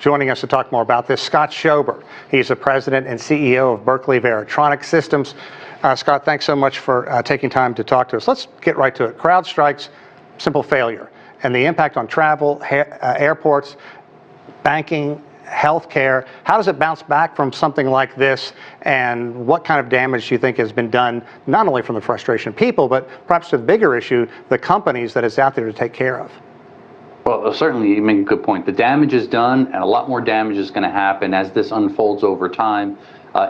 Joining us to talk more about this, Scott Schober. He's the president and CEO of Berkeley Veritronic Systems. Scott, thanks so much for taking time to talk to us. Let's get right to it. CrowdStrike's simple failure and the impact on travel, airports, banking, healthcare. How does it bounce back from something like this, and what kind of damage do you think has been done, not only from the frustration of people, but perhaps to the bigger issue, the companies that it's out there to take care of? Well, certainly you make a good point. The damage is done, and a lot more damage is going to happen as this unfolds over time.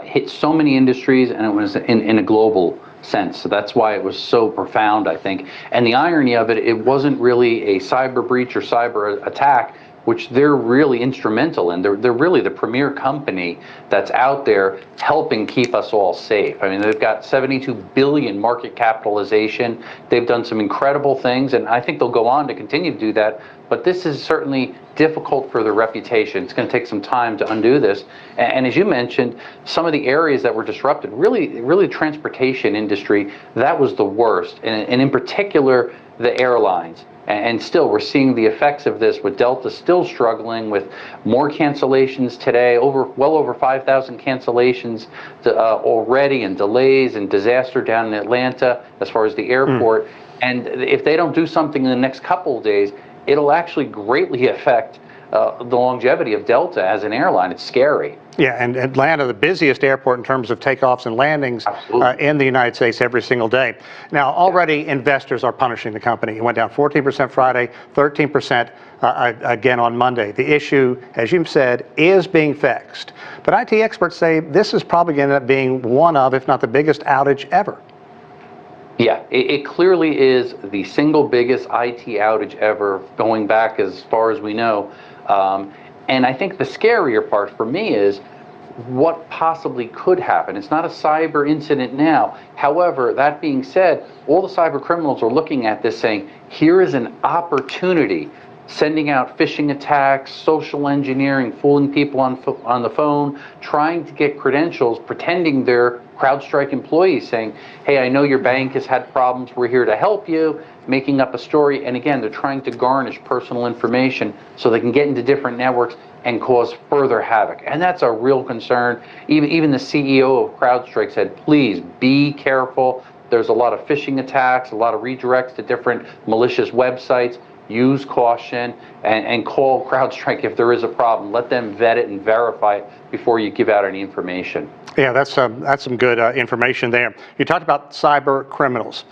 Hit so many industries, and it was in a global sense. So that's why it was so profound, I think. And the irony of it, it wasn't really a cyber breach or cyber attack, which they're really instrumental in. They're really the premier company that's out there helping keep us all safe. I mean, they've got 72 billion market capitalization. They've done some incredible things, and I think they'll go on to continue to do that. But this is certainly difficult for their reputation. It's going to take some time to undo this. And as you mentioned, some of the areas that were disrupted, really the transportation industry, that was the worst. And in particular, the airlines. And still, we're seeing the effects of this with Delta still struggling with more cancellations today, well over 5,000 cancellations already, and delays and disaster down in Atlanta as far as the airport. And if they don't do something in the next couple of days, it'll actually greatly affect the longevity of Delta as an airline. It's scary. Yeah, and Atlanta, the busiest airport in terms of takeoffs and landings in the United States every single day. Now, already investors are punishing the company. It went down 14% Friday, 13% again on Monday. The issue, as you've said, is being fixed. But IT experts say this is probably going to end up being one of, if not the biggest outage ever. Yeah, it clearly is the single biggest IT outage ever, going back as far as we know. And I think the scarier part for me is what possibly could happen. It's not a cyber incident now. However, that being said, all the cyber criminals are looking at this saying, here is an opportunity, sending out phishing attacks, social engineering, fooling people on the phone, trying to get credentials, pretending they're CrowdStrike employees, saying, hey, I know your bank has had problems, we're here to help you, making up a story. And again, they're trying to garnish personal information so they can get into different networks and cause further havoc. And that's a real concern. Even the CEO of CrowdStrike said, please be careful. There's a lot of phishing attacks, a lot of redirects to different malicious websites. Use caution and call CrowdStrike if there is a problem. Let them vet it and verify it before you give out any information. Yeah, that's some good information there. You talked about cyber criminals.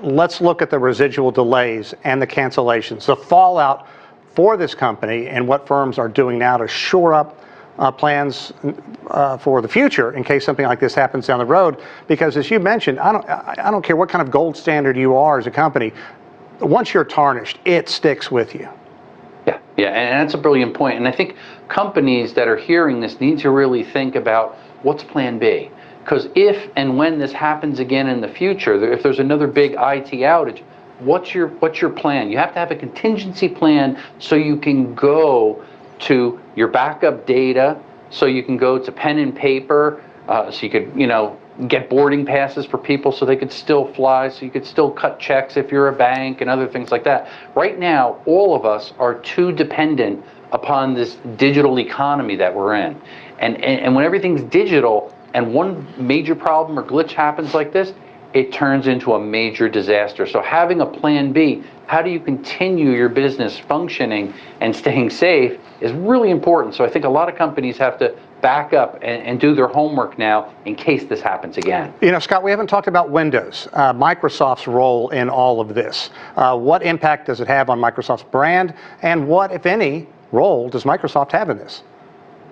Let's look at the residual delays and the cancellations, the fallout for this company, and what firms are doing now to shore up plans for the future in case something like this happens down the road. Because as you mentioned, I don't care what kind of gold standard you are as a company. Once you're tarnished, it sticks with you. Yeah, and that's a brilliant point. And I think companies that are hearing this need to really think about what's plan B. Because if and when this happens again in the future, if there's another big IT outage, what's your plan? You have to have a contingency plan so you can go to your backup data, so you can go to pen and paper, so you could, get boarding passes for people so they could still fly, so you could still cut checks if you're a bank and other things like that. Right now, all of us are too dependent upon this digital economy that we're in. And when everything's digital and one major problem or glitch happens like this, it turns into a major disaster. So having a plan B, how do you continue your business functioning and staying safe, is really important. So I think a lot of companies have to back up and do their homework now in case this happens again. Scott, we haven't talked about Windows, Microsoft's role in all of this. What impact does it have on Microsoft's brand, and what, if any, role does Microsoft have in this?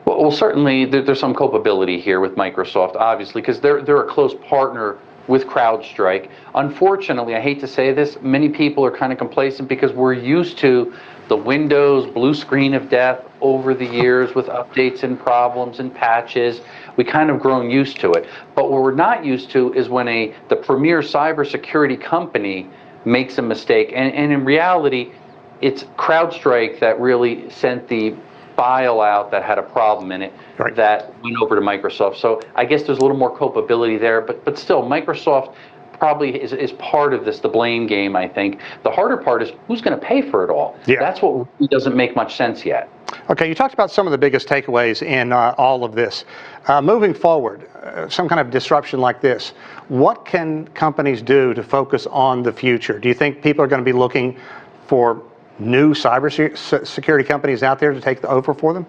Well, certainly there's some culpability here with Microsoft, obviously, because they're a close partner with CrowdStrike. Unfortunately, I hate to say this, many people are kind of complacent because we're used to the Windows blue screen of death over the years with updates and problems and patches. We kind of grown used to it. But what we're not used to is when the premier cybersecurity company makes a mistake. And in reality, it's CrowdStrike that really sent the file out that had a problem in it that went over to Microsoft. So I guess there's a little more culpability there, but still, Microsoft probably is part of this, the blame game, I think. The harder part is who's going to pay for it all. Yeah. That's what really doesn't make much sense yet. Okay, you talked about some of the biggest takeaways in all of this. Moving forward, some kind of disruption like this, what can companies do to focus on the future? Do you think people are going to be looking for new cybersecurity companies out there to take over for them?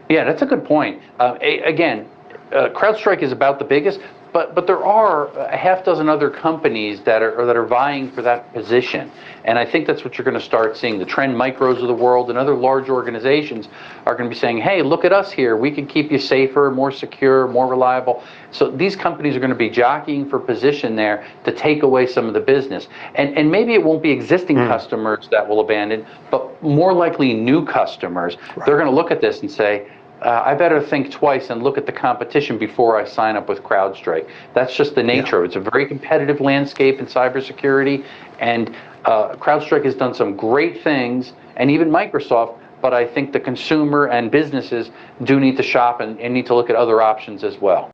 Yeah, that's a good point. Again, CrowdStrike is about the biggest, but there are a half dozen other companies that are vying for that position, and I think that's what you're going to start seeing. The Trend Micros of the world and other large organizations are going to be saying, "Hey, look at us here. We can keep you safer, more secure, more reliable." So these companies are going to be jockeying for position there to take away some of the business, and maybe it won't be existing customers that will abandon, but more likely new customers. Right. They're going to look at this and say, I better think twice and look at the competition before I sign up with CrowdStrike. That's just the nature of it. It's a very competitive landscape in cybersecurity, and CrowdStrike has done some great things, and even Microsoft, but I think the consumer and businesses do need to shop and need to look at other options as well.